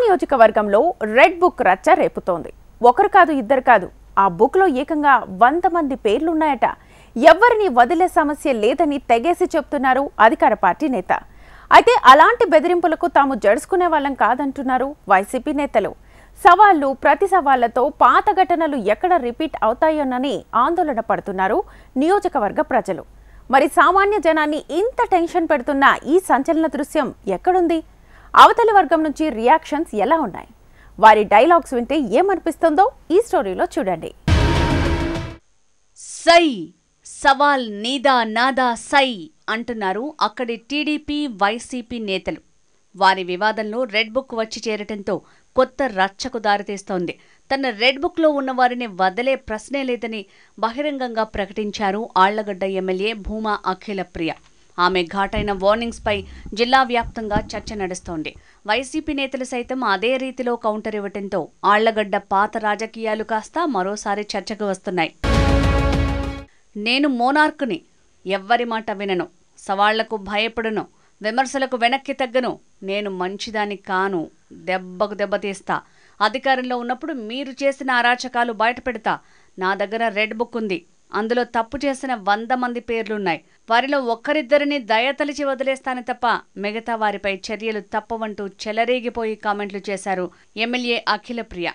నియోజకవర్గంలో red book రచ్చ రేపుతోంది. ఒకరు కాదు ఇద్దరు కాదు, ఆ బుక్లో ఏకంగా 100 మంది పేర్లున్నాయట. ఎవ్వరిని వదిలే సమస్య లేదని తెగేసి చెప్తున్నారు అధికార పార్టీ నేత. అయితే అలాంటి బెదిరింపులకు తాము జడుచుకునే వాళ్ళం కాదంటున్నారు వైసీపీ నేతలు. సవాళ్లు ప్రతి సవాళ్లతో పాత ఘటనలు ఎక్కడ రిపీట్ అవుతాయోనని ఆందోళన పడుతున్నారు నియోజకవర్గ ప్రజలు. మరి సామాన్య జనాన్ని ఇంత టెన్షన్ పెడుతున్న ఈ సంచలన దృశ్యం ఎక్కడుంది? అవతలి వర్గం నుంచి రియాక్షన్స్ ఎలా ఉన్నాయి? వారి డైలాగ్స్ వింటే ఏమనిపిస్తుందో ఈ స్టోరీలో చూడండి. సై సవాల్ నీదా నాదా సై అంటున్నారు అక్కడి టీడీపీ వైసీపీ నేతలు. వారి వివాదంలో రెడ్ బుక్ వచ్చి చేరటంతో కొత్త రచ్చకు దారితీస్తోంది. తన రెడ్ బుక్లో ఉన్న వారిని వదిలే ప్రశ్నే లేదని బహిరంగంగా ప్రకటించారు ఆళ్లగడ్డ ఎమ్మెల్యే భూమా అఖిలప్రియ. ఆమె ఘాటైన వార్నింగ్స్పై జిల్లా వ్యాప్తంగా చర్చ నడుస్తోంది. వైసీపీ నేతలు సైతం అదే రీతిలో కౌంటర్ ఇవ్వటంతో ఆళ్లగడ్డ పాత రాజకీయాలు కాస్త మరోసారి చర్చకు వస్తున్నాయి. నేను మోనార్కుని, ఎవ్వరి మాట వినను, సవాళ్లకు భయపడను, విమర్శలకు వెనక్కి తగ్గను, నేను మంచిదాన్ని కాను, దెబ్బకు దెబ్బతీస్తా, అధికారంలో ఉన్నప్పుడు మీరు చేసిన అరాచకాలు బయటపెడతా, నా దగ్గర రెడ్ బుక్ ఉంది, అందులో తప్పు చేసిన 100 మంది పేర్లున్నాయి, వారిలో ఒక్కరిద్దరిని దయతలిచి వదిలేస్తాను తప్ప మిగతా వారిపై చర్యలు తప్పవంటూ చెలరేగిపోయి కామెంట్లు చేశారు ఎమ్మెల్యే అఖిలప్రియ.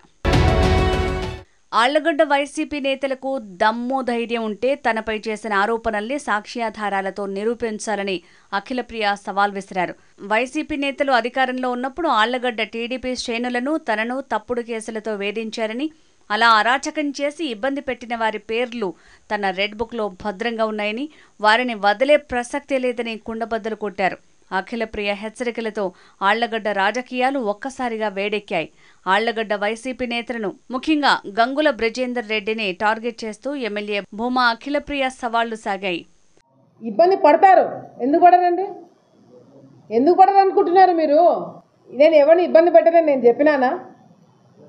ఆళ్లగడ్డ వైసీపీ నేతలకు దమ్ము ధైర్యం ఉంటే తనపై చేసిన ఆరోపణల్ని సాక్ష్యాధారాలతో నిరూపించాలని అఖిలప్రియ సవాల్ విసిరారు. వైసీపీ నేతలు అధికారంలో ఉన్నప్పుడు ఆళ్లగడ్డ టీడీపీ శ్రేణులను తనను తప్పుడు కేసులతో వేధించారని, అలా అరాచకం చేసి ఇబ్బంది పెట్టిన వారి పేర్లు తన రెడ్ బుక్లో భద్రంగా ఉన్నాయని, వారిని వదిలే ప్రసక్తే లేదని కుండబద్దలు కొట్టారు. అఖిలప్రియ హెచ్చరికలతో ఆళ్లగడ్డ రాజకీయాలు ఒక్కసారిగా వేడెక్కాయి. ఆళ్లగడ్డ వైసీపీ నేతలను, ముఖ్యంగా గంగుల బ్రిజేందర్ రెడ్డిని టార్గెట్ చేస్తూ ఎమ్మెల్యే భూమా అఖిలప్రియ సవాళ్లు సాగాయి. ఇబ్బంది పడతారు, ఎందుకు పడరండి? ఎందుకు పడరు అనుకుంటున్నారు మీరు? నేను ఎవరిని ఇబ్బంది పెట్టదని నేను చెప్పినానా?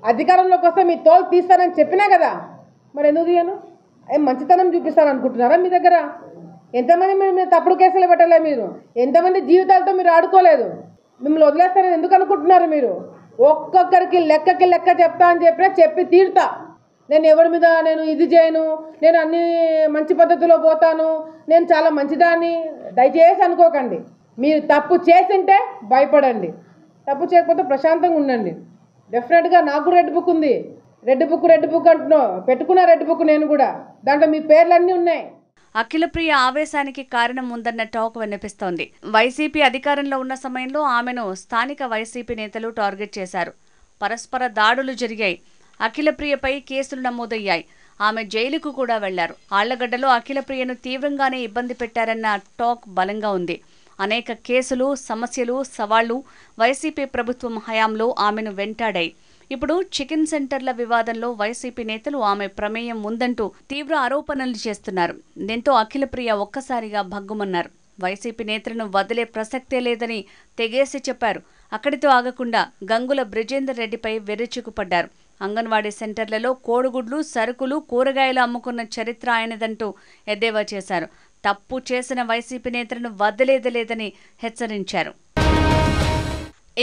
అధికారంలోకి వస్తే మీ తోలు తీస్తానని చెప్పినా కదా, మరి ఎందుకు తీయను? మంచితనం చూపిస్తాను అనుకుంటున్నారా? మీ దగ్గర ఎంతమంది మీరు తప్పుడు కేసులు పెట్టలే, మీరు ఎంతమంది జీవితాలతో మీరు ఆడుకోలేదు, మిమ్మల్ని వదిలేస్తారని ఎందుకు అనుకుంటున్నారు మీరు? ఒక్కొక్కరికి లెక్క చెప్తా అని చెప్పి తీరుతా. నేను ఎవరి మీద నేను ఇది చేయను, నేను అన్ని మంచి పద్ధతిలో పోతాను, నేను చాలా మంచిదాన్ని దయచేసి అనుకోకండి. మీరు తప్పు చేసింటే భయపడండి, తప్పు చేయకపోతే ప్రశాంతంగా ఉండండి. డెఫినెట్గా నాకు రెడ్ బుక్ ఉంది. రెడ్ బుక్ అంటున్నావు, పెట్టుకున్న రెడ్ బుక్ నేను కూడా, దాంట్లో మీ పేర్లన్నీ ఉన్నాయి. అఖిలప్రియ ఆవేశానికి కారణం ఉందన్న టాక్ వినిపిస్తోంది. వైసీపీ అధికారంలో ఉన్న సమయంలో ఆమెను స్థానిక వైసీపీ నేతలు టార్గెట్ చేశారు. పరస్పర దాడులు జరిగాయి. అఖిలప్రియపై కేసులు నమోదయ్యాయి. ఆమె జైలుకు కూడా వెళ్లారు. ఆళ్లగడ్డలో అఖిలప్రియను తీవ్రంగానే ఇబ్బంది పెట్టారన్న టాక్ బలంగా ఉంది. అనేక కేసులు, సమస్యలు, సవాళ్లు వైసీపీ ప్రభుత్వం హయాంలో ఆమెను వెంటాడాయి. ఇప్పుడు చికెన్ సెంటర్ల వివాదంలో వైసీపీ నేతలు ఆమె ప్రమేయం ఉందంటూ తీవ్ర ఆరోపణలు చేస్తున్నారు. దీంతో అఖిలప్రియ ఒక్కసారిగా భగ్గుమన్నారు. వైసీపీ నేతలను వదిలే ప్రసక్తే లేదని తెగేసి చెప్పారు. అక్కడితో ఆగకుండా గంగుల బ్రిజేందర్ రెడ్డిపై వెర్రిచుకుపడ్డారు. అంగన్వాడీ సెంటర్లలో కోడిగుడ్లు, సరుకులు, కూరగాయలు అమ్ముకున్న చరిత్ర ఆయనదంటూ ఎద్దేవా చేశారు. తప్పు చేసిన వైసీపీ నేతలను వదిలేదలేదని హెచ్చరించారు.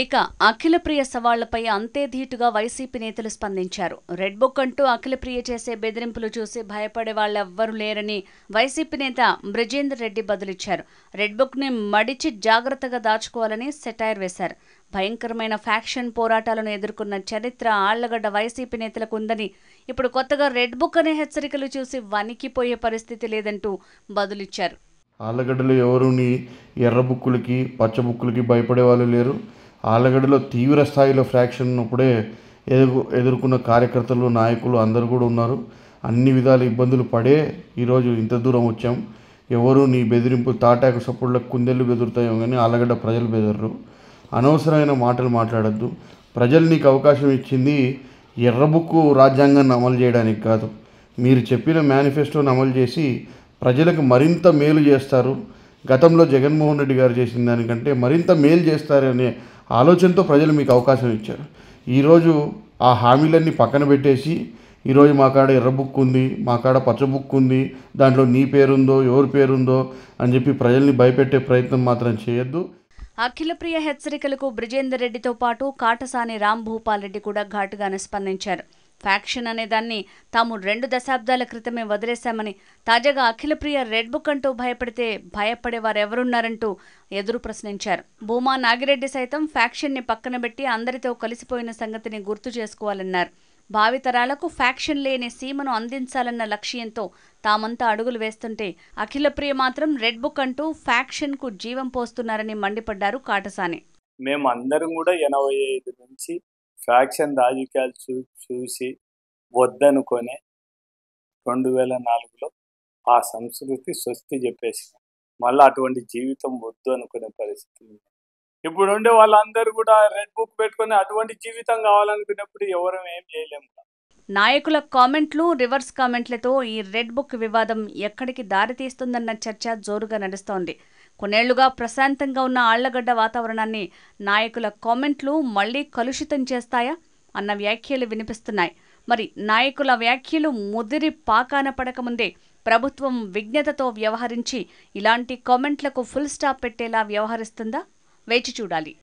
ఇక అఖిలప్రియ సవాళ్లపై అంతే ధీటుగా వైసీపీ నేతలు స్పందించారు. రెడ్ బుక్ అంటూ అఖిలప్రియ చేసే బెదిరింపులు చూసి భయపడే వాళ్ళెవ్వరూ లేరని వైసీపీ నేత బ్రిజేందర్ రెడ్డి బదులిచ్చారు. రెడ్ బుక్ ని మడిచి జాగ్రత్తగా దాచుకోవాలని సెటైర్ వేశారు. భయంకరమైన ఫ్యాక్షన్ పోరాటాలను ఎదుర్కొన్న చరిత్ర ఆళ్లగడ్డ వైసీపీ నేతలకు ఉందని, ఇప్పుడు కొత్తగా రెడ్ బుక్ అనే హెచ్చరికలు చూసి వణికిపోయే పరిస్థితి లేదంటూ బదులిచ్చారు. ఆళ్లగడ్డలో ఎవరు ఎర్ర బుక్కులకి, పచ్చ బుక్కులకి భయపడే వాళ్ళు లేరు. ఆళ్లగడ్డలో తీవ్ర స్థాయిలో ఫ్రాక్షన్ ఉన్నప్పుడే ఎదుర్కొన్న కార్యకర్తలు, నాయకులు అందరూ కూడా ఉన్నారు. అన్ని విధాల ఇబ్బందులు పడే ఈరోజు ఇంత దూరం వచ్చాం. ఎవరు నీ బెదిరింపు తాటాకు సపోర్ట్లకు కుందేళ్ళు బెదురుతాయో కానీ ఆళ్లగడ్డ ప్రజలు బెదరరు. అనవసరమైన మాటలు మాట్లాడద్దు. ప్రజలు నీకు అవకాశం ఇచ్చింది ఎర్ర బుక్కు రాజ్యాంగాన్ని అమలు చేయడానికి కాదు, మీరు చెప్పిన మేనిఫెస్టోని అమలు చేసి ప్రజలకు మరింత మేలు చేస్తారు. గతంలో జగన్మోహన్ రెడ్డి గారు చేసిన దానికంటే మరింత మేలు చేస్తారనే ఆలోచనతో ప్రజలు మీకు అవకాశం ఇచ్చారు. ఈరోజు ఆ హామీలన్నీ పక్కన పెట్టేసి ఈరోజు మా కాడ ఎర్ర బుక్ ఉంది, మా కాడ పచ్చ బుక్ ఉంది, దాంట్లో నీ పేరుందో ఎవరి పేరుందో అని చెప్పి ప్రజల్ని భయపెట్టే ప్రయత్నం మాత్రం చేయొద్దు. అఖిలప్రియ హెచ్చరికలకు బ్రిజేందర్ రెడ్డితో పాటు కాటసాని రాంభూపాల్ రెడ్డి కూడా ఘాటుగానే స్పందించారు. ఫ్యాక్షన్ అనే దాన్ని తాము 2 దశాబ్దాల క్రితమే వదిలేశామని, తాజాగా అఖిలప్రియ రెడ్ బుక్ అంటూ భయపడితే భయపడేవారెవరున్నారంటూ ఎదురు ప్రశ్నించారు. భూమా నాగిరెడ్డి సైతం ఫ్యాక్షన్ని పక్కన పెట్టి అందరితో కలిసిపోయిన సంగతిని గుర్తు చేసుకోవాలన్నారు. భావితరాలకు ఫ్యాక్షన్ లేని సీమను అందించాలన్న లక్ష్యంతో తామంతా అడుగులు వేస్తుంటే అఖిలప్రియ మాత్రం రెడ్ బుక్ అంటూ ఫ్యాక్షన్కు జీవం పోస్తున్నారని మండిపడ్డారు కాటసాని. మేమందరం కూడా 85 నుంచి ఫ్యాక్షన్ రాజకీయాలు చూసి వద్దనుకొని 2004లో ఆ సంస్కృతి స్వస్తి చెప్పేసినాం. మళ్ళీ అటువంటి జీవితం వద్దు అనుకునే పరిస్థితి. ఇప్పుడు ఉండే వాళ్ళందరూ కూడా రెడ్ బుక్ పెట్టుకొని అటువంటి జీవితం కావాలనుకున్నప్పుడు ఎవరు ఏం చేయలేము. నాయకుల కామెంట్లు, రివర్స్ కామెంట్లతో ఈ రెడ్ బుక్ వివాదం ఎక్కడికి దారితీస్తుందన్న చర్చ జోరుగా నడుస్తోంది. కొన్నేళ్లుగా ప్రశాంతంగా ఉన్న ఆళ్లగడ్డ వాతావరణాన్ని నాయకుల కామెంట్లు మళ్లీ కలుషితం చేస్తాయా అన్న వ్యాఖ్యలు వినిపిస్తున్నాయి. మరి నాయకుల వ్యాఖ్యలు ముదిరి పాకాన పడకముందే ప్రభుత్వం విజ్ఞతతో వ్యవహరించి ఇలాంటి కామెంట్లకు ఫుల్ స్టాప్ పెట్టేలా వ్యవహరిస్తుందా? వేచి చూడాలి.